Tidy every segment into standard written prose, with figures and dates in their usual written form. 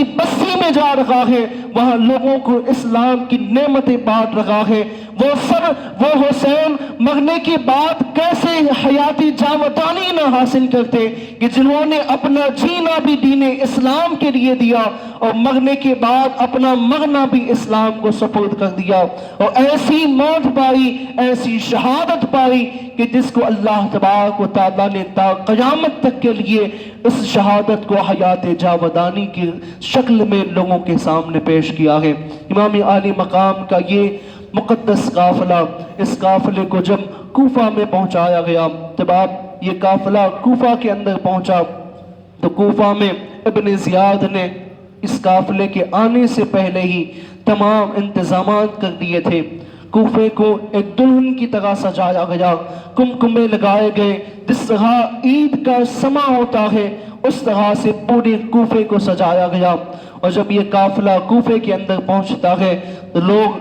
اپنی بستی میں جا رہا ہے، وہاں لوگوں کو اسلام کی نعمتیں بانٹ رہا ہے۔ وہ حسین مرنے کے بعد کیسے حیاتی جاودانی نہ حاصل کرتے کہ جنہوں نے اپنا جینا بھی دین اسلام کے لیے دیا اور مرنے کے بعد اپنا مرنا بھی اسلام کو سپرد کر دیا، اور ایسی موت پائی، ایسی شہادت پائی کہ جس کو اللہ تبارک و تعالیٰ نے تا قیامت تک کے لیے اس شہادت کو حیات جاودانی کی شکل میں لوگوں کے سامنے پیش کیا ہے۔ امام عالی مقام کا یہ مقدس قافلہ، اس قافلے کو جب کوفہ میں پہنچایا گیا، جب یہ قافلہ کوفہ کے اندر پہنچا تو کوفہ میں ابن زیاد نے اس قافلے کے آنے سے پہلے ہی تمام انتظامات کر دیے تھے۔ کوفے کو ایک دلہن کی طرح سجایا گیا، کمکمے لگائے گئے، جس طرح عید کا سما ہوتا ہے اس طرح سے پورے کوفے کو سجایا گیا۔ اور جب یہ قافلہ کوفے کے اندر پہنچتا ہے تو لوگ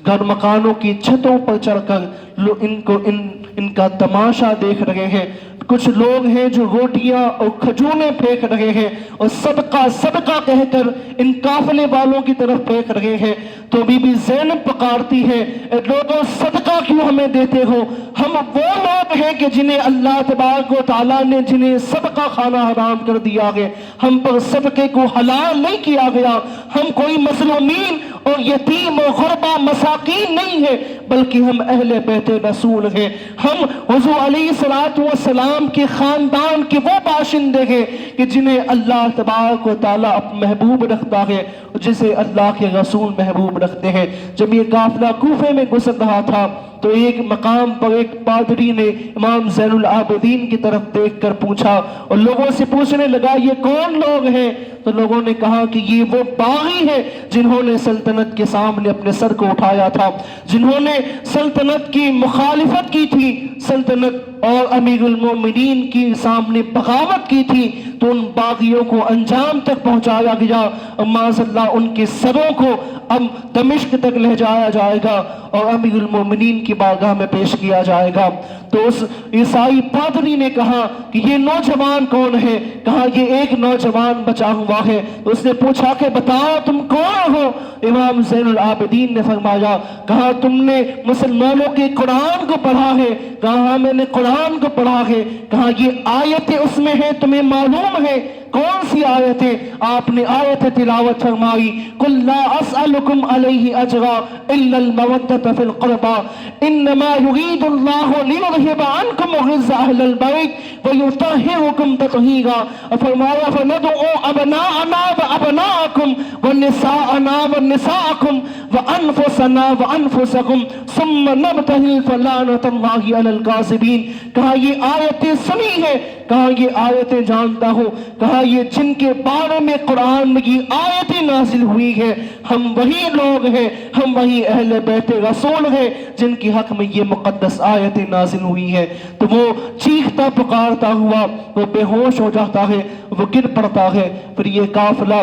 گھر مکانوں کی چھتوں پر چڑھ کر ان کا تماشا دیکھ رہے ہیں۔ کچھ لوگ ہیں جو روٹیاں اور کھجوریں پھینک رہے ہیں اور صدقہ صدقہ کہہ کر ان قافلے والوں کی طرف پھینک رہے ہیں۔ تو بی بی زینب پکارتی ہے، اے لوگوں صدقہ کیوں ہمیں دیتے ہو؟ ہم وہ لوگ ہیں کہ جنہیں اللہ تبارک و تعالیٰ نے جنہیں صدقہ کھانا حرام کر دیا ہے، ہم پر صدقے کو حلال نہیں کیا گیا۔ ہم کوئی مظلومین اور یتیم اور غربا مساکین نہیں ہیں، بلکہ ہم اہل بیت رسول ہیں۔ ہم حضور علیہ السلام کے خاندان کے وہ باشندے ہیں کہ جنہیں اللہ تبارک و تعالیٰ محبوب رکھتا ہے، جسے اللہ کے رسول محبوب رکھتے ہیں۔ جب یہ قافلہ کوفے میں گزر رہا تھا تو ایک مقام پر ایک پادری نے امام زین العابدین کی طرف دیکھ کر پوچھا اور لوگوں سے پوچھنے لگا یہ کون لوگ ہیں؟ تو لوگوں نے کہا کہ یہ وہ باغی ہیں جنہوں نے سلطنت کے سامنے اپنے سر کو اٹھایا تھا، جنہوں نے سلطنت کی مخالفت کی تھی، سلطنت اور امیر المومنین کی سامنے بغاوت کی تھی، تو ان باغیوں کو انجام تک پہنچایا گیا اور معاذ اللہ ان کے سروں کو اب دمشق تک لے جایا جائے گا اور امیر المومنین کی بارگاہ میں پیش کیا جائے گا۔ تو اس عیسائی پادری نے کہا کہ یہ نوجوان کون ہے؟ کہا یہ ایک نوجوان بچا ہوا ہے۔ تو اس نے پوچھا کہ بتاؤ تم کون ہو؟ امام زین العابدین نے فرمایا، کہا تم نے مسلمانوں کے قرآن کو پڑھا ہے؟ کہا ہاں میں نے قرآن کو پڑھا ہے۔ کہا یہ آیتیں اس میں ہیں تمہیں معلوم ہے؟ کون سی آیتیں؟ آپ نے آیت تلاوت فرمائی، قل لا اسألکم علیہ اجرا الا المودۃ فی القربى انما یرید اللہ لیذہب عنکم الرجس اہل البیت ویطہرکم تطہیرا۔ فرمایا فندعوا ابناءنا وابناءکم ونساءنا ونساءکم وانفسنا وانفسکم ثم نبتہل فلعنۃ اللہ علی الکاذبین۔ کہا یہ آیتیں سنی ہے؟ کہا یہ آیتیں جانتا ہوں۔ کہا یہ جن کے بارے میں قرآن میں یہ آیتیں نازل ہوئی ہے ہم وہی لوگ ہیں، ہم وہی اہل بیت رسول ہیں جن کی حق میں یہ مقدس آیتیں نازل ہوئی ہیں۔ تو وہ چیختا پکارتا ہوا وہ بے ہوش ہو جاتا ہے، وہ گر پڑتا ہے۔ پھر یہ قافلہ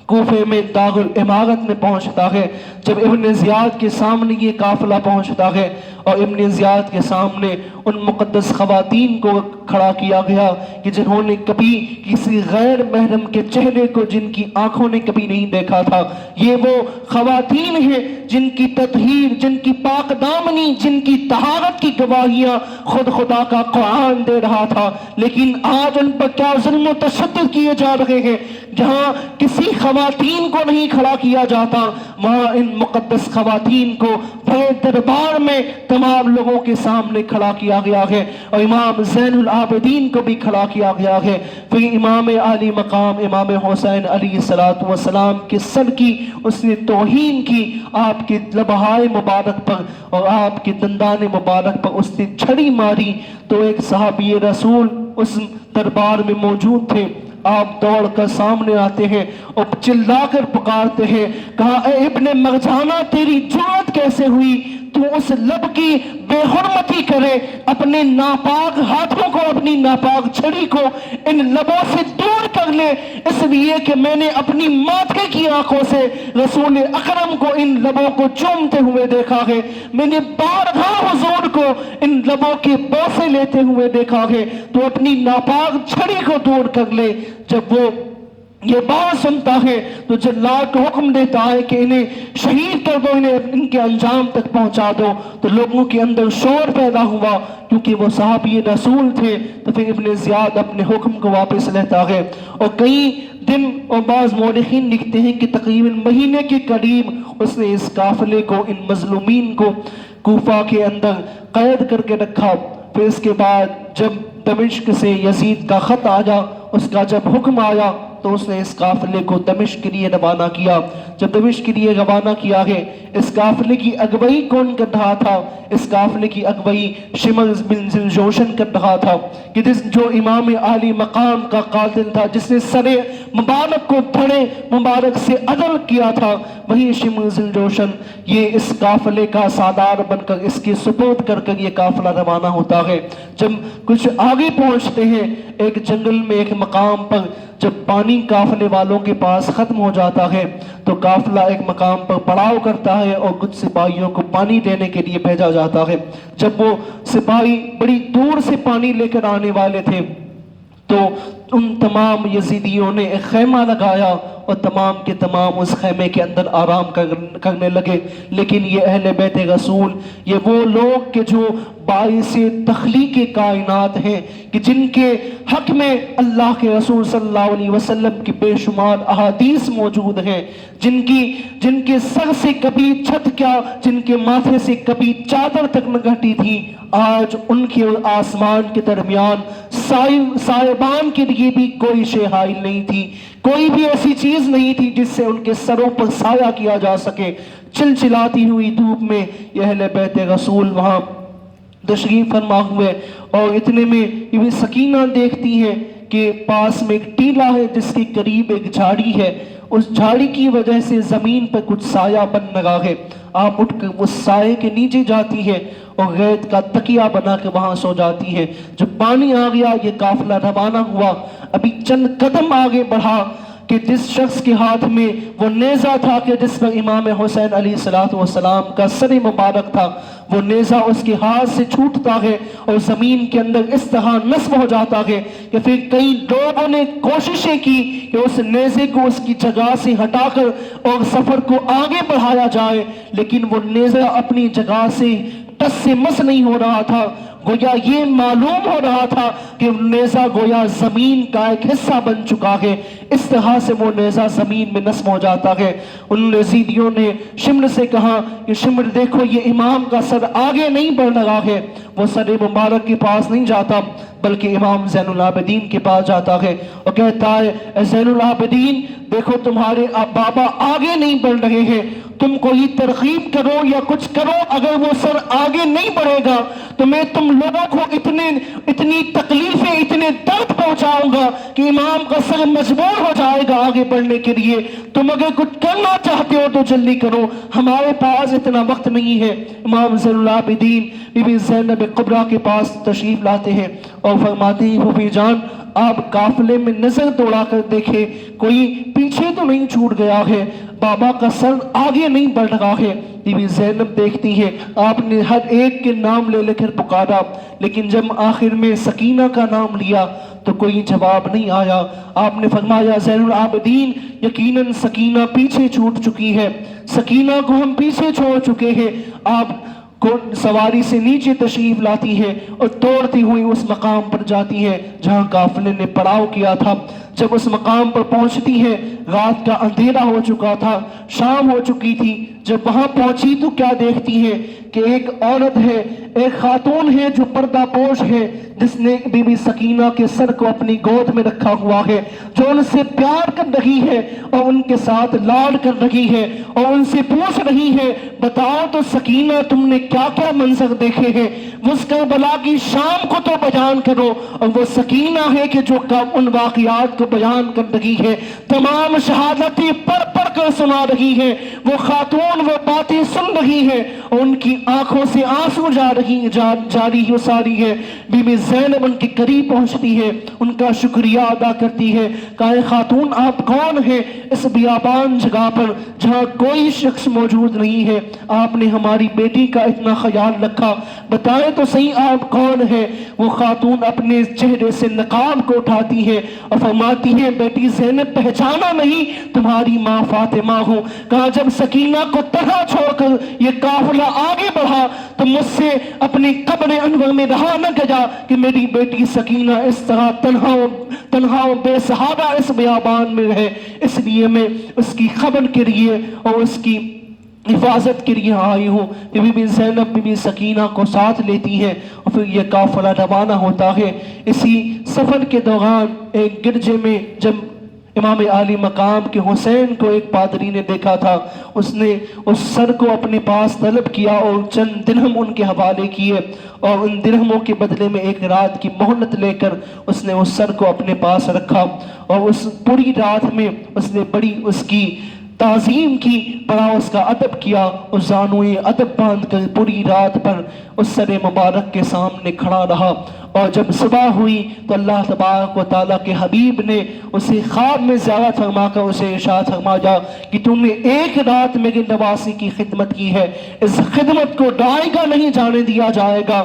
کوفے میں دار الامارت میں پہنچتا ہے۔ جب ابن زیاد کے سامنے یہ قافلہ پہنچتا ہے اور ابن زیاد کے سامنے ان مقدس خواتین کو کھڑا کیا گیا کہ جنہوں نے کبھی کسی غیر محرم کے چہرے کو جن کی آنکھوں نے کبھی نہیں دیکھا تھا، یہ وہ خواتین ہیں جن کی تطہیر، جن کی پاک دامنی، جن کی طہارت کی گواہیاں خود خدا کا قرآن دے رہا تھا، لیکن آج ان پر کیا ظلم و تشدد کیے جا رہے ہیں۔ جہاں کسی خواتین کو نہیں کھڑا کیا جاتا وہاں ان مقدس خواتین کو بڑے دربار میں تمام لوگوں کے سامنے کھڑا کیا گیا ہے اور امام زین العابدین کو بھی کھڑا کیا گیا ہے۔ پھر امام عالی مقام امام حسین علیہ السلام کے سر کی اس نے توہین کی، آپ کے لبہائے مبارک پر اور آپ کے دندان مبارک پر اس نے چھڑی ماری۔ تو ایک صحابی رسول اس دربار میں موجود تھے، آپ دوڑ کر سامنے آتے ہیں اور چلا کر پکارتے ہیں، کہا اے ابن مرجانہ تیری جرأت کیسے ہوئی تو اس لب کی بے حرمتی کرے، اپنے ناپاک ہاتھوں کو، اپنی ناپاک چھڑی کو ان لبوں سے دور کر لے، اس لیے کہ میں نے اپنی ماتھے کی آنکھوں سے رسول اکرم کو ان لبوں کو چومتے ہوئے دیکھا ہے، میں نے بارہا حضور کو ان لبوں کے بوسے لیتے ہوئے دیکھا ہے، تو اپنی ناپاک چھڑی کو دور کر لے۔ جب وہ یہ بات سنتا ہے تو جلاد کو حکم دیتا ہے کہ انہیں شہید کر دو، انہیں ان کے انجام تک پہنچا دو۔ تو لوگوں کے اندر شور پیدا ہوا، کیونکہ وہ صحابی رسول تھے۔ تو پھر ابن زیاد اپنے حکم کو واپس لیتا ہے، اور کئی دن اور بعض مورخین لکھتے ہیں کہ تقریباً مہینے کے قریب اس نے اس قافلے کو، ان مظلومین کو کوفہ کے اندر قید کر کے رکھا۔ پھر اس کے بعد جب دمشق سے یزید کا خط آیا، اس کا جب حکم آیا، تو اس نے اس قافلے کو دمشق کے لیے روانہ کیا۔ جب دمشق کے لیے روانہ کیا ہے، اس قافلے کی اگوائی کون کر رہا تھا؟ اس قافلے کی اگوائی شمر بن ذوالجوشن کر رہا تھا، کہ جو امام عالی مقام کا قاتل تھا، جس نے سر مبارک کو دھڑے مبارک سے عدل کیا تھا، وہی شمر ذوالجوشن یہ اس قافلے کا سردار بن کر اس کی سپرد کر کر یہ قافلہ روانہ ہوتا ہے۔ جب کچھ آگے پہنچتے ہیں، ایک جنگل میں ایک مقام پر جب پانی قافلے والوں کے پاس ختم ہو جاتا ہے، تو قافلہ ایک مقام پر پڑاؤ کرتا ہے اور کچھ سپاہیوں کو پانی دینے کے لیے بھیجا جاتا ہے۔ جب وہ سپاہی بڑی دور سے پانی لے کر آنے والے تھے، تو ان تمام یزیدیوں نے ایک خیمہ لگایا اور تمام کے تمام اس خیمے کے اندر آرام کرنے لگے۔ لیکن یہ اہل بیت رسول، یہ وہ لوگ کہ جو باعث تخلیق کائنات ہیں، کہ جن کے حق میں اللہ کے رسول صلی اللہ علیہ وسلم کی بے شمار احادیث موجود ہیں، جن کے سر سے کبھی چھت کیا، جن کے ماتھے سے کبھی چادر تک نہ گھٹی تھی، آج ان کے اور آسمان کے درمیان سائبان کے لیے بھی کوئی شے حائل نہیں تھی، کوئی بھی ایسی چیز نہیں تھی جس سے ان کے سروں پر سایہ کیا جا سکے۔ چلچلاتی ہوئی دھوپ میں یہ اہل بیت رسول وہاں تشریف فرما ہوئے، اور اتنے میں یہ بھی سکینہ دیکھتی ہے کہ پاس میں ایک ٹیلہ ہے جس کے قریب ایک جھاڑی ہے، اس جھاڑی کی وجہ سے زمین پر کچھ سایہ بن لگا ہے۔ آپ اٹھ کر اس سائے کے نیچے جاتی ہے اور ریت کا تکیہ بنا کے وہاں سو جاتی ہے۔ جب پانی آ گیا، یہ قافلہ روانہ ہوا، ابھی چند قدم آگے بڑھا کہ جس شخص کے ہاتھ میں وہ نیزہ تھا کہ جس پر امام حسین علیہ السلام کا سر مبارک تھا، وہ نیزہ اس کے ہاتھ سے چھوٹتا ہے اور زمین کے اندر اس طرح نصب ہو جاتا ہے کہ پھر کئی لوگوں نے کوششیں کی کہ اس نیزے کو اس کی جگہ سے ہٹا کر اور سفر کو آگے بڑھایا جائے، لیکن وہ نیزہ اپنی جگہ سے ٹس سے مس نہیں ہو رہا تھا۔ گویا یہ معلوم ہو رہا تھا کہ نیزہ گویا زمین کا ایک حصہ بن چکا ہے، اس طرح سے وہ نیزہ زمین میں نصب ہو جاتا ہے۔ ان یزیدیوں نے شمر سے کہا کہ شمر دیکھو، یہ امام کا سر آگے نہیں بڑھ رہا ہے، وہ سر مبارک کے پاس نہیں جاتا بلکہ امام زین العابدین کے پاس جاتا ہے اور کہتا ہے اے زین العابدین، دیکھو تمہارے بابا آگے نہیں بڑھ رہے ہیں، تم کوئی ترغیب کرو یا کچھ کرو، اگر وہ سر آگے نہیں بڑھے گا تو میں تم لوگوں کو اتنی تکلیفیں، اتنے درد پہنچاؤں گا کہ امام کا سر مجبور ہو جائے گا آگے بڑھنے کے لیے۔ تم اگر کچھ کرنا چاہتے ہو تو جلدی کرو، ہمارے پاس اتنا وقت نہیں ہے۔ امام زین العابدین بی بی زینب کبریٰ کے پاس تشریف لاتے ہیں اور فرماتے ہیں پھوپھی جان، آپ قافلے میں نظر دوڑا کر دیکھیں کوئی پیچھے تو نہیں چھوٹ گیا ہے، بابا کا سر آگے نہیں بڑھ رہا ہے۔ بی بی زینب دیکھتی ہے، آپ نے ہر ایک کے نام لے کر پکارا، لیکن جب آخر میں سکینہ کا نام لیا تو کوئی جواب نہیں آیا۔ آپ نے فرمایا زین العابدین، یقیناً سکینہ پیچھے چھوٹ چکی ہے، سکینہ کو ہم پیچھے چھوڑ چکے ہیں۔ آپ کو سواری سے نیچے تشریف لاتی ہے اور دوڑتی ہوئی اس مقام پر جاتی ہے جہاں قافلے نے پڑاؤ کیا تھا۔ جب اس مقام پر پہنچتی ہے، رات کا اندھیرا ہو چکا تھا، شام ہو چکی تھی۔ جب وہاں پہنچی تو کیا دیکھتی ہے کہ ایک عورت ہے، ایک خاتون ہے جو پردہ پوش ہے، جس نے بی بی سکینہ کے سر کو اپنی گود میں رکھا ہوا ہے، جو ان سے پیار کر رہی ہے اور ان کے ساتھ لاڈ کر رہی ہے اور ان سے پوچھ رہی ہے بتاؤ تو سکینہ تم نے کیا کیا منظر دیکھے ہیں، اس کربلا کی شام کو تو بیان کرو۔ اور وہ سکینہ ہے کہ جو ان واقعات کو بیان کر رہی ہے، تمام شہادتیں پڑھ پڑھ کر سنا رہی ہے۔ وہ خاتون وہ باتیں سن رہی ہے اور ان کی آنکھوں سے آنسو جاری ہو ساری ہے. بی بی زینب ان کے قریب پہنچتی ہے, ان کا شکریہ ادا کرتی ہے. کہا خاتون آپ کون ہیں اس بیابان جگہ پر جہاں کوئی شخص موجود نہیں ہے, آپ نے ہماری بیٹی کا اتنا خیال رکھا, بتائیں تو صحیح آپ کون ہیں. وہ خاتون اپنے چہرے سے نقاب کو اٹھاتی ہے اور فرماتی ہے بیٹی زینب پہچانا نہیں, تمہاری ماں فاطمہ ہوں. کہا جب سکینہ کو تنہا چھوڑ کر یہ قافلہ آگے بڑھا تو مجھ سے اپنی قبر انور میں رہا نہ گیا کہ میری بیٹی سکینہ اس طرح تنہا و بے سہارا اس بیابان میں رہے, اس لیے میں اس کی خبر کے لیے اور اس کی حفاظت کے لیے آئی ہوں. بی بی زینب بی بی سکینہ کو ساتھ لیتی ہے اور پھر یہ قافلہ روانہ ہوتا ہے. اسی سفر کے دوران ایک گرجے میں جب امام عالی مقام کے حسین کو ایک پادری نے دیکھا تھا, اس نے اس سر کو اپنے پاس طلب کیا اور چند درہم ان کے حوالے کیے اور ان درہموں کے بدلے میں ایک رات کی مہلت لے کر اس نے اس سر کو اپنے پاس رکھا اور اس پوری رات میں اس نے بڑی اس کی تعظیم کی, بڑا اس کا ادب کیا, اس زانوئے ادب باندھ کر پوری رات پر اس سر مبارک کے سامنے کھڑا رہا. اور جب صبح ہوئی تو اللہ تبارک و تعالیٰ کے حبیب نے اسے خواب میں زیارت فرما کر اسے ارشاد فرمایا کہ تم نے ایک رات میرے نواسی کی خدمت کی ہے, اس خدمت کو ڈائے گا نہیں جانے دیا جائے گا.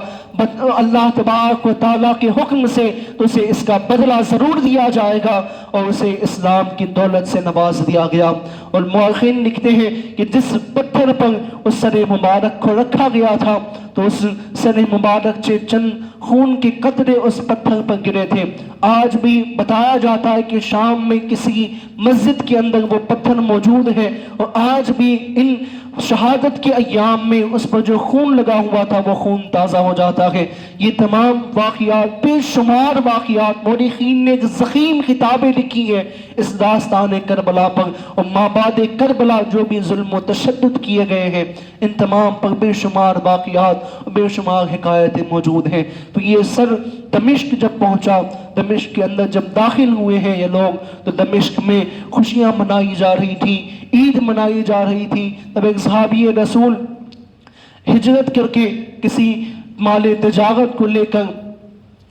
اللہ تبارک و تعالیٰ کے حکم سے تو اسے اس کا بدلہ ضرور دیا جائے گا, اور اسے اسلام کی دولت سے نواز دیا گیا. اور مورخین لکھتے ہیں کہ جس پتھر پر اس سر مبارک کو رکھا گیا تھا تو اس سر مبارک سے چند خون کے قطرے اس پتھر پر گرے تھے. آج بھی بتایا جاتا ہے کہ شام میں کسی مسجد کے اندر وہ پتھر موجود ہے, اور آج بھی ان شہادت کے ایام میں اس پر جو خون لگا ہوا تھا وہ خون تازہ ہو جاتا ہے. یہ تمام واقعات, بے شمار واقعات, مورخین نے ضخیم کتابیں لکھی ہیں اس داستان کربلا پر, اور مابعد کربلا جو بھی ظلم و تشدد کیے گئے ہیں ان تمام پر بے شمار واقعات, بے شمار حکایتیں موجود ہیں. تو یہ سر دمشق جب پہنچا, دمشق کے اندر جب داخل ہوئے ہیں یہ لوگ, تو دمشق میں خوشیاں منائی جا رہی تھی, عید منائی جا رہی تھی. تب ایک صحابی رسول ہجرت کر کے کسی مال تجارت کو لے کر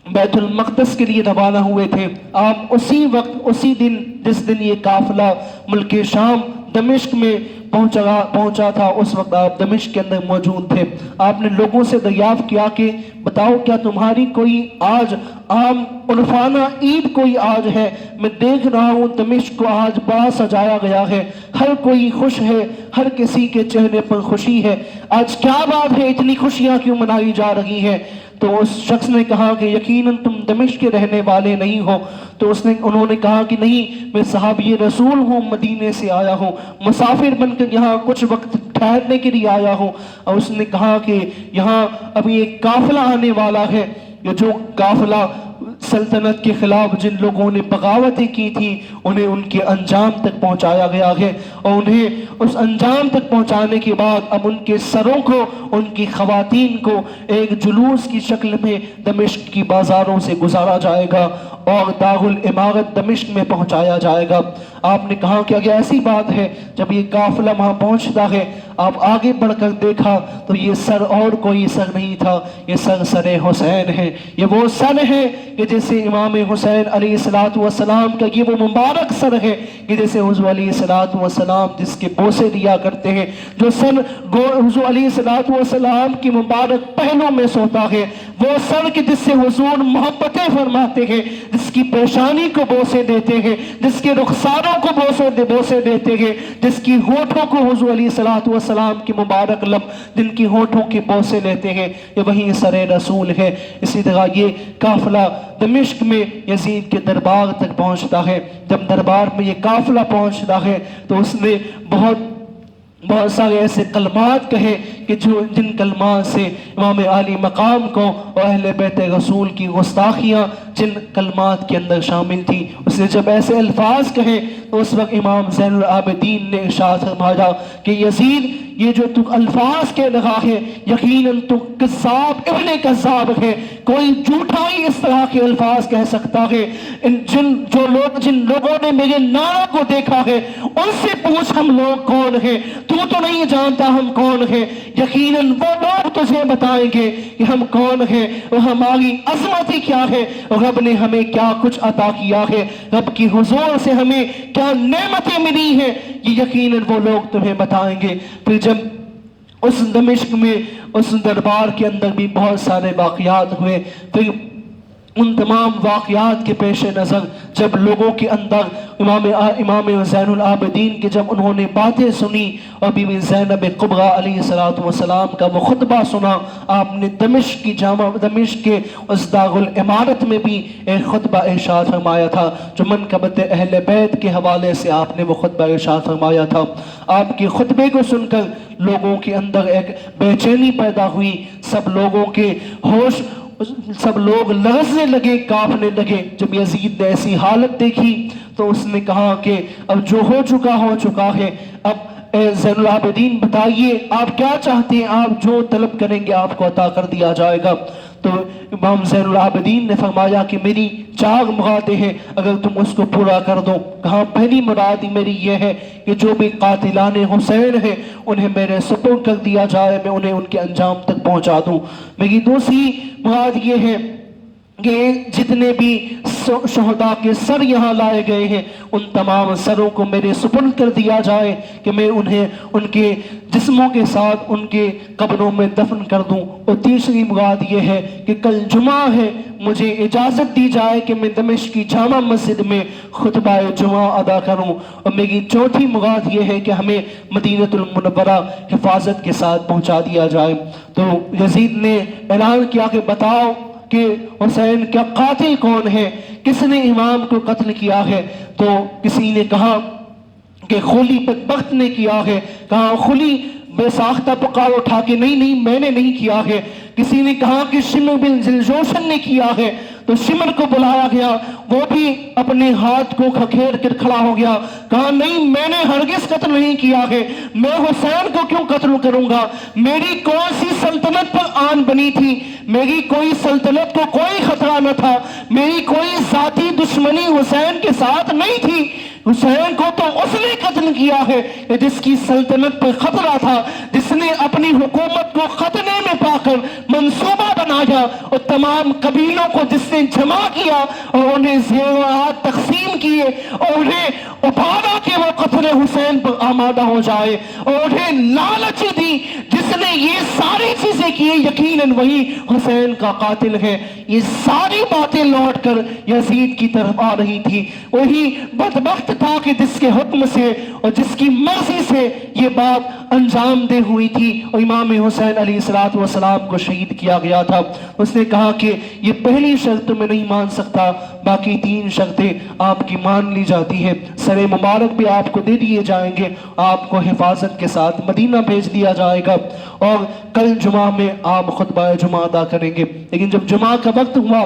بیت المقدس کے لیے روانہ ہوئے تھے. آپ اسی وقت, اسی دن جس دن یہ قافلہ ملک شام دمشق میں پہنچا تھا, اس وقت آپ دمشق کے اندر موجود تھے. آپ نے لوگوں سے دریافت کیا کہ بتاؤ کیا تمہاری کوئی آج عام عرفانہ عید کوئی آج ہے؟ میں دیکھ رہا ہوں دمشق کو آج بڑا سجایا گیا ہے, ہر کوئی خوش ہے, ہر کسی کے چہرے پر خوشی ہے, آج کیا بات ہے, اتنی خوشیاں کیوں منائی جا رہی ہیں؟ تو اس شخص نے کہا کہ یقیناً تم دمشق کے رہنے والے نہیں ہو. تو انہوں نے کہا کہ نہیں, میں صحابی رسول ہوں, مدینے سے آیا ہوں, مسافر بن کر یہاں کچھ وقت ٹھہرنے کے لیے آیا ہوں. اور اس نے کہا کہ یہاں ابھی ایک قافلہ آنے والا ہے, جو قافلہ سلطنت کے خلاف جن لوگوں نے بغاوتیں کی تھی انہیں ان کے انجام تک پہنچایا گیا ہے, اور انہیں اس انجام تک پہنچانے کے بعد اب ان کے سروں کو, ان کی خواتین کو ایک جلوس کی شکل میں دمشق کی بازاروں سے گزارا جائے گا اور دارالامارت دمشق میں پہنچایا جائے گا. آپ نے کہا کہ اگر ایسی بات ہے, جب یہ قافلہ وہاں پہنچتا ہے آپ آگے بڑھ کر دیکھا تو یہ سر اور کوئی سر نہیں تھا, یہ سر حسین ہے. یہ وہ سر ہے کہ جیسے امام حسین علیہ السلام کا یہ وہ مبارک سر ہے کہ جیسے حضور علیہ السلام جس کے بوسے دیا کرتے ہیں, جو سر حضور علیہ السلام کی مبارک پہلوں میں سوتا ہے, وہ سر کہ جس سے حضور محبتیں فرماتے ہیں, جس کی پیشانی کو بوسے دیتے ہیں, جس کے رخساروں کو بوسے دیتے ہیں, جس کی ہونٹوں کو حضور علیہ السلام کی مبارک لب جن کی ہونٹوں کے بوسے لیتے ہیں, یہ وہی سر رسول ہے. اسی طرح یہ قافلہ دمشق میں یزید کے دربار تک پہنچتا ہے. جب دربار میں یہ قافلہ پہنچتا ہے تو اس نے بہت سارے ایسے کلمات کہے کہ جن کلمات سے امام عالی مقام کو اور اہل بیت رسول کی گستاخیاں جن کلمات کے اندر شامل تھی. اس نے جب ایسے الفاظ کہے تو اس وقت امام زین العابدین نے ارشاد فرمایا کہ یزید یہ جو تو الفاظ کے لگا ہے یقیناً تو کذاب ابن کذاب ہے. کوئی جھوٹا ہی اس طرح کے الفاظ کہہ سکتا ہے. جن لوگوں نے میرے نانا کو دیکھا ہے ان سے پوچھ ہم لوگ کون ہیں. تو نہیں جانتا ہم کون ہیں. یقیناً وہ لوگ تجھے بتائیں گے کہ ہم کون ہیں اور ہماری عظمت کیا ہے اور رب نے ہمیں کیا کچھ عطا کیا ہے, رب کی حضور سے ہمیں کیا نعمتیں ملی ہیں, یہ یقیناً وہ لوگ تمہیں بتائیں گے. پھر جب اس دمشق میں اس دربار کے اندر بھی بہت سارے واقعات ہوئے, پھر ان تمام واقعات کے پیش نظر جب لوگوں کے اندر امام زین العابدین کے جب انہوں نے باتیں سنی اور بی بی زینب کبریٰ علیہ السلام کا وہ خطبہ سنا, آپ نے دمشق کے اس دار الامارت میں بھی ایک خطبہ ارشاد فرمایا تھا جو منقبت اہل بیت کے حوالے سے آپ نے وہ خطبہ ارشاد فرمایا تھا. آپ کے خطبے کو سن کر لوگوں کے اندر ایک بے چینی پیدا ہوئی. سب لوگ لرزنے لگے, کانپنے لگے. جب یزید نے ایسی حالت دیکھی تو اس نے کہا کہ اب جو ہو چکا ہے. اب اے زین العابدین بتائیے آپ کیا چاہتے ہیں, آپ جو طلب کریں گے آپ کو عطا کر دیا جائے گا. تو امام زین العابدین نے فرمایا کہ میری 4 مرادیں ہیں, اگر تم اس کو پورا کر دو. کہا پہلی مراد میری یہ ہے کہ جو بھی قاتلان حسین ہیں انہیں میرے سپرد کر دیا جائے, میں انہیں ان کے انجام تک پہنچا دوں. میری دوسری مراد یہ ہے کہ جتنے بھی شہداء کے سر یہاں لائے گئے ہیں ان تمام سروں کو میرے سپرد کر دیا جائے کہ میں انہیں ان کے جسموں کے ساتھ ان کے قبروں میں دفن کر دوں. اور تیسری مراد یہ ہے کہ کل جمعہ ہے, مجھے اجازت دی جائے کہ میں دمشق کی جامع مسجد میں خطبہ جمعہ ادا کروں. اور میری چوتھی مراد یہ ہے کہ ہمیں مدینہ المنورہ حفاظت کے ساتھ پہنچا دیا جائے. تو یزید نے اعلان کیا کہ بتاؤ کہ حسین کا قاتل کون ہے, کس نے امام کو قتل کیا ہے. تو کسی نے کہا کہ خلی بدبخت نے کیا ہے. کہا خلی بے ساختہ پکار اٹھا کے نہیں میں نے نہیں کیا ہے. کسی نے کہا کہ شمر بن ذوالجوشن نے کیا ہے. تو شمر کو بلایا گیا, وہ بھی اپنے ہاتھ کو کھکھیر کر کھڑا ہو گیا. کہا نہیں میں نے ہرگز قتل نہیں کیا ہے, میں حسین کو کیوں قتل کروں گا, میری کون سی سلطنت پر آن بنی تھی, میری کوئی سلطنت کو کوئی خطرہ نہ تھا, میری کوئی ذاتی دشمنی حسین کے ساتھ نہیں تھی. حسین کو تو اس نے قتل کیا ہے جس کی سلطنت پر خطرہ تھا, جس نے اپنی حکومت کو خطرے میں پا کر منصوبہ بنایا اور تمام قبیلوں کو جس نے جمع کیا اور انہیں زیورات تقسیم کیے اور انہیں ابھارا کہ وہ قتل حسین پر آمادہ ہو جائے اور انہیں لالچ دی. جس نے یہ ساری چیزیں کی یقیناً وہی حسین کا قاتل ہے. یہ ساری باتیں لوٹ کر یزید کی طرف آ رہی تھی. وہی بدبخت تھا کہ جس کے حکم سے اور جس کی مرضی سے یہ بات انجام دے ہوئی تھی اور امام حسین علیہ السلام کو شہید کیا گیا تھا. اس نے کہا کہ یہ پہلی شرط میں نہیں مان سکتا, باقی 3 شرطیں آپ کی مان لی جاتی ہیں. سر مبارک بھی آپ کو دے دیے جائیں گے, آپ کو حفاظت کے ساتھ مدینہ بھیج دیا جائے گا اور کل جمعہ میں آپ خطبہ جمعہ ادا کریں گے. لیکن جب جمعہ کا وقت ہوا,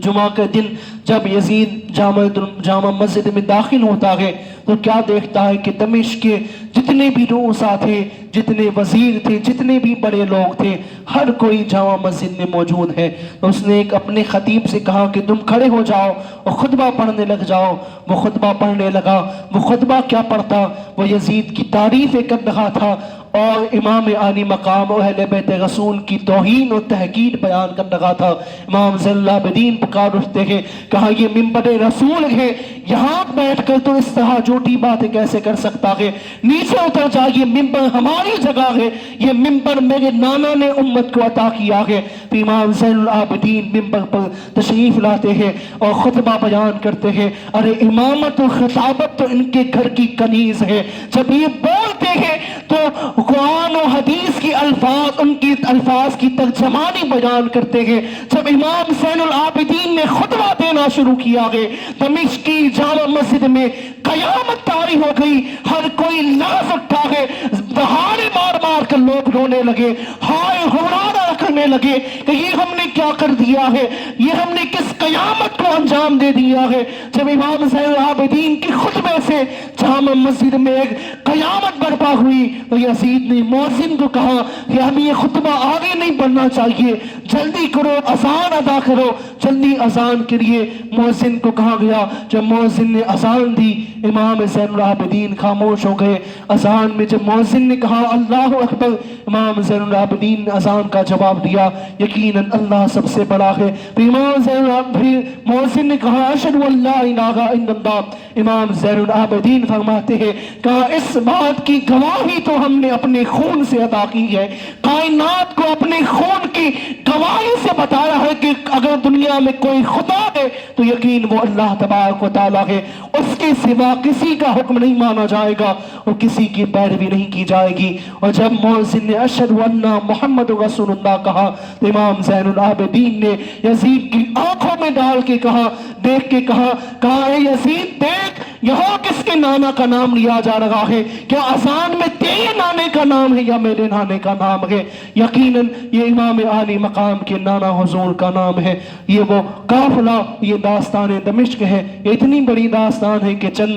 جمعہ کے دن جب یزید جامع مسجد میں داخل ہوتا ہے تو کیا دیکھتا ہے کہ دمشق کے جتنے بھی رؤساء تھے, جتنے وزیر تھے, جتنے بھی بڑے لوگ تھے, ہر کوئی جامع مسجد میں موجود ہے. تو اس نے ایک اپنے خطیب سے کہا کہ تم کھڑے ہو جاؤ اور خطبہ پڑھنے لگ جاؤ. وہ خطبہ پڑھنے لگا. وہ خطبہ کیا پڑھتا, وہ یزید کی تعریفیں کر رہا تھا اور امام عالی مقام و اہل بیت رسول کی توہین و تحقیر بیان کر رہا تھا. امام زین العابدین پکار اٹھتے ہیں, کہا یہ ممبر رسول ہے, یہاں بیٹھ کر تو اس طرح جھوٹی باتیں کیسے کر سکتا ہے, نیچے اتر جا, یہ ممبر ہماری جگہ ہے, یہ ممبر میرے نانا نے امت کو عطا کیا ہے. پھر امام زین العابدین ممبر پر تشریف لاتے ہیں اور خطبہ بیان کرتے ہیں. ارے امامت و خطابت تو ان کے گھر کی کنیز ہے. جب یہ بولتے ہیں تو قرآن و حدیث کی الفاظ, ان کی الفاظ کی ترجمانی بیان کرتے ہیں. جب امام زین العابدین نے خطبہ دینا شروع کیا ہے, دمشق کی جامع مسجد میں قیامت طاری ہو گئی. ہر کوئی لفظ اٹھا ہے, دہاڑے مار مار کر لوگ رونے لگے, ہائے ہورارا کرنے لگے کہ یہ ہم نے کیا کر دیا ہے، یہ ہم نے کس قیامت کو انجام دے دیا ہے۔ جب امام زین العابدین کے خطبے سے جامع مسجد میں ایک قیامت برپا ہوئی تو یزید نے مؤذن کو کہا کہ اب یہ خطبہ آگے نہیں بڑھنا چاہیے، جلدی کرو، اذان ادا کرو۔ جلدی اذان کے لیے مؤذن کو کہا گیا۔ جب مؤذن نے اذان دی امام زین العابدین خاموش ہو گئے۔ اذان میں جب مؤذن نے کہا اللہ اکبر، امام زین العابدین نے اذان کا جواب دیا یقیناً اللہ سب سے بڑا ہے۔ پھر امام زین العابدین مؤذن نے کہا اشہد ان لا الہ الا اللہ۔ امام زین العابدین فرماتے ہیں کہا اس بات کی گواہی تو ہم نے اپنے خون سے ادا کی ہے، کائنات کو اپنے خون کی گواہی سے بتایا ہے کہ اگر دنیا میں کوئی خدا ہے تو یقین وہ اللہ تبارک و تعالیٰ ہے، اس کے سوا کسی کا حکم نہیں مانا جائے گا اور کسی کی پیروی نہیں کی جائے گی۔ اور جب مؤذن نے اشہد ان محمد رسول اللہ کہا تو امام زین العابدین نے یزید کی آنکھوں میں ڈال کے کہا، دیکھ کے کہا اے یزید دیکھ یہاں کس کے نانا کا نام لیا جا رہا ہے، کیا اذان میں تیرے نانے کا نام ہے یا میرے نانے کا نام ہے؟ یقیناً یہ امام عالی مقام کے نانا حضور کا نام ہے۔ یہ وہ قافلہ، یہ داستان دمشق ہے، یہ اتنی بڑی داستان ہے کہ چند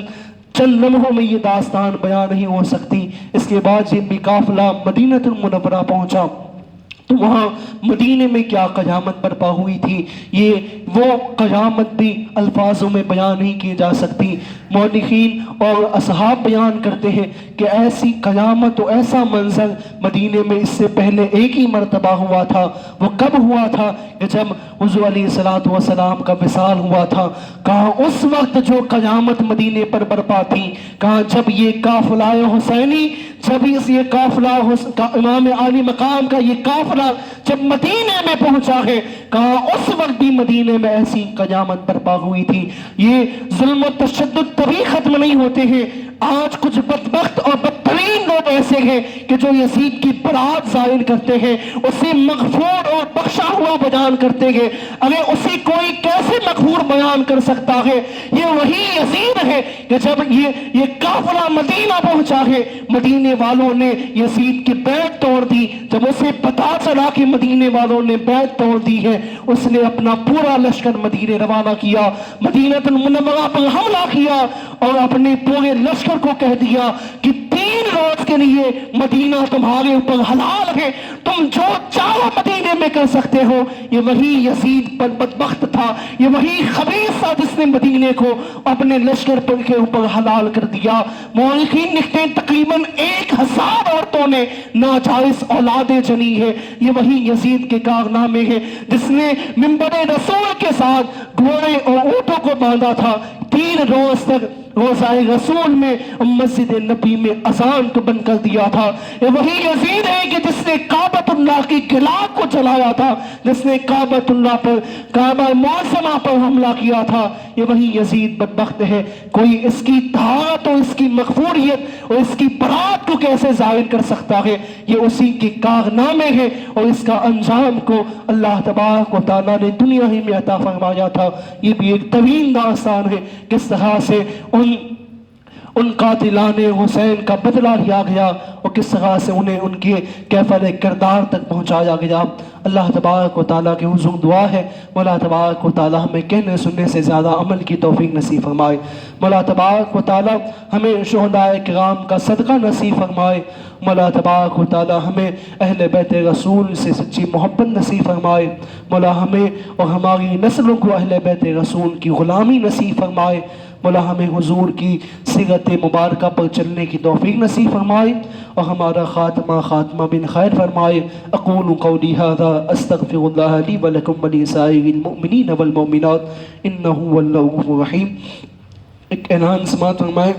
لمحوں میں یہ داستان بیان نہیں ہو سکتی۔ اس کے بعد جب بھی قافلہ مدینہ المنورہ پہنچا تو وہاں مدینے میں کیا قیامت برپا ہوئی تھی، یہ وہ قیامت بھی الفاظوں میں بیان نہیں کی جا سکتی۔ مورخین اور اصحاب بیان کرتے ہیں کہ ایسی قیامت و ایسا منظر مدینے میں اس سے پہلے ایک ہی مرتبہ ہوا تھا۔ وہ کب ہوا تھا کہ جب حضور علیہ الصلوۃ والسلام کا وصال ہوا تھا۔ کہا اس وقت جو قیامت مدینے پر برپا تھی، کہا جب یہ قافلہ حسینی، جب یہ قافلہ امام عالی مقام کا یہ قافلہ جب مدینے میں پہنچا ہے، کہا اس وقت بھی مدینے میں ایسی قیامت برپا ہوئی تھی۔ یہ ظلم و تشدد کبھی ختم نہیں ہوتے ہیں۔ آج کچھ بدبخت اور بدترین لوگ ایسے ہیں کہ جو یزید کی برات ظاہر کرتے ہیں، اسے مغفور اور بخشا ہوا بیان کرتے ہیں۔ اگر اسے کوئی کیسے مغفور بیان کر سکتا ہے؟ یہ وہی یزید ہے کہ جب یہ قافلہ مدینہ پہنچا ہے، مدینے والوں نے یزید کی بیعت توڑ دی۔ جب اسے پتا چلا کہ مدینے والوں نے بیعت توڑ دی ہے، اس نے اپنا پورا لشکر مدینے روانہ کیا، مدینہ المنورہ پر حملہ کیا اور اپنے پورے لشکر کو کہہ دیا کہ 3 روز کے لیے مدینہ تمہارے اوپر حلال ہے، تم جو چاہو مدینے میں کر سکتے ہو۔ یہ وہی یزید پر بدبخت تھا، یہ وہی خبیث تھا جس نے مدینے کو اپنے لشکر پر کے اوپر حلال کر دیا۔ مورخین لکھتے ہیں تقریباً 1000 عورتوں نے ناجائز اولادیں جنی ہے۔ یہ وہی یزید کے کارنامے ہیں جس نے منبر رسول کے ساتھ گھوڑے اور اونٹوں کو باندھا تھا۔ 3 روز تک روزہ رسول میں مسجد نبی میں اذان کو بند کر دیا تھا۔ یہ وہی یزید ہے کہ جس نے کعبۃ اللہ کی غلاف کو جلایا تھا، جس نے کعبۃ اللہ پر، کعبہ معظمہ پر حملہ کیا تھا۔ یہ وہی یزید بدبخت ہے۔ کوئی اس کی طاعت اور اس کی مغفوریت اور اس کی برات کو کیسے ظاہر کر سکتا ہے؟ یہ اسی کے کارنامے ہیں اور اس کا انجام کو اللہ تبارک و تعالیٰ نے دنیا ہی میں عطا فرمایا تھا۔ یہ بھی ایک طویل داستان ہے کس طرح سے ان قاتلان حسین کا بدلہ لیا گیا اور کس طرح سے انہیں ان کے کیفر کردار تک پہنچایا گیا۔ اللہ تبارک و تعالیٰ کے حضور دعا ہے مولا تبارک و تعالیٰ ہمیں کہنے سننے سے زیادہ عمل کی توفیق نصیب فرمائے۔ مولا تبارک و تعالیٰ ہمیں شہداء کرام کا صدقہ نصیب فرمائے۔ مولا تبارک و تعالیٰ ہمیں اہل بیت رسول سے سچی محبت نصیب فرمائے۔ مولا ہمیں اور ہماری نسلوں کو اہل بیت رسول کی غلامی نصیب فرمائے۔ مولا ہمیں حضور کی سیرت مبارکہ پر چلنے کی توفیق نصیب فرمائے اور ہمارا خاتمہ بن خیر فرمائے۔ اقول قولی ھذا استغفر اللہ لی ولکم ولسائر المؤمنین والمؤمنات انہ هو الرؤوف الرحیم۔ ایک اعلان سماعت فرمائے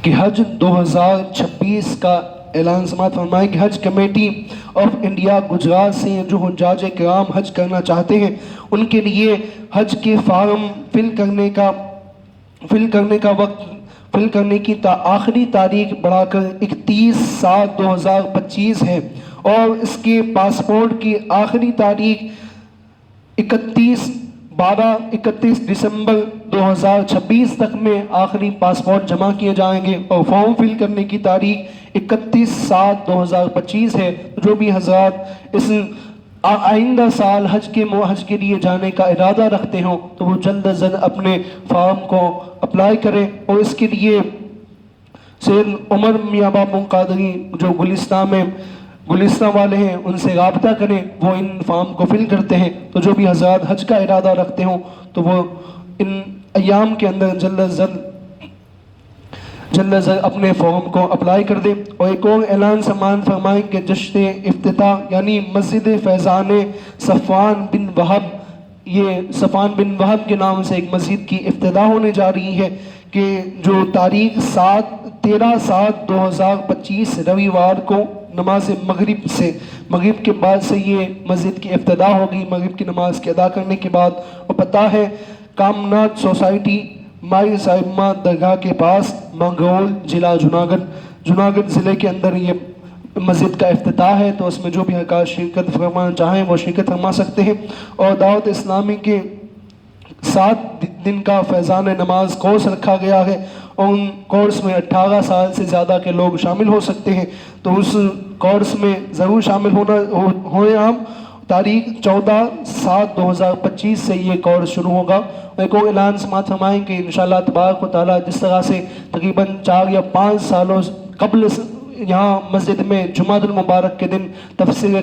کہ حج 2026 کا اعلان سماعت فرمائے کہ حج کمیٹی آف انڈیا گجرات سے جو حجاج کرام حج کرنا چاہتے ہیں ان کے لیے حج کے فارم فل کرنے کی آخری تاریخ بڑھا کر 31/7/2025 ہے اور اس کے پاسپورٹ کی آخری تاریخ 31 دسمبر 2026 تک میں آخری پاسپورٹ جمع کیے جائیں گے اور فارم فل کرنے کی تاریخ 31/7/2025 ہے. جو بھی حضرات اس آئندہ سال حج کے لیے جانے کا ارادہ رکھتے ہوں تو وہ جلد از جلد اپنے فارم کو اپلائی کریں، اور اس کے لیے سید عمر میاں بابو قادری جو گلستان والے ہیں ان سے رابطہ کریں، وہ ان فارم کو فل کرتے ہیں. تو جو بھی حضرات حج کا ارادہ رکھتے ہوں تو وہ ان ایام کے اندر جلد از جلد اپنے فارم کو اپلائی کر دیں. اور ایک اور اعلان سمان فرمائیں کہ جشن افتتاح یعنی مسجد فیضان صفوان بن وہب، یہ صفوان بن وہب کے نام سے ایک مسجد کی افتتاح ہونے جا رہی ہے، کہ جو تاریخ 13/7/2025 رویوار کو نماز مغرب کے بعد سے یہ مسجد کی افتتاح ہوگی، مغرب کی نماز کے ادا کرنے کے بعد. اور پتہ ہے کامنات سوسائٹی مائی صاحبہ درگاہ کے پاس منگرول، ضلع جوناگڑھ ضلع کے اندر یہ مسجد کا افتتاح ہے. تو اس میں جو بھی حضرات شرکت فرمانا چاہیں وہ شرکت فرما سکتے ہیں. اور دعوت اسلامی کے 7 دن کا فیضان نماز کورس رکھا گیا ہے، اور ان کورس میں 18 سال سے زیادہ کے لوگ شامل ہو سکتے ہیں. تو اس کورس میں ضرور شامل ہوئے ہم. تاریخ 14/7/2025 سے یہ کورس شروع ہوگا. ایک اور اعلان سماعت فرمائیں کہ انشاءاللہ تبارک و تعالیٰ جس طرح سے تقریباً 4 یا 5 سالوں قبل یہاں مسجد میں جمعہ المبارک کے دن تفسیر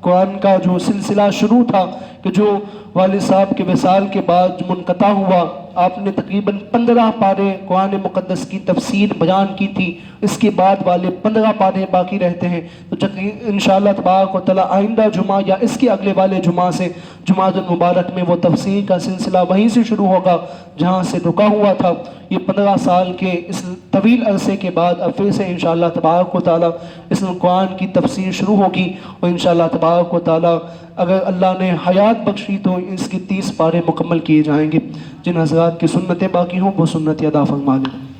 قرآن کا جو سلسلہ شروع تھا، کہ جو والد صاحب کے وصال کے بعد منقطع ہوا، آپ نے تقریباً 15 پارے قرآن مقدس کی تفسیر بیان کی تھی. اس کے بعد والے 15 پارے باقی رہتے ہیں. تو انشاءاللہ تبارک و تعالیٰ آئندہ جمعہ یا اس کے اگلے والے جمعہ سے جمعہ المبارک میں وہ تفسیر کا سلسلہ وہیں سے شروع ہوگا جہاں سے رکا ہوا تھا. یہ 15 سال کے اس طویل عرصے کے بعد اب پھر سے انشاءاللہ تبارک و تعالیٰ اس قرآن کی تفسیر شروع ہوگی. اور انشاءاللہ تبارک و تعالیٰ اگر اللہ نے حیات بخشی تو اس کے 30 پارے مکمل کیے جائیں گے. جن حضرات کی سنتیں باقی ہوں وہ سنت ادا فرما لیں.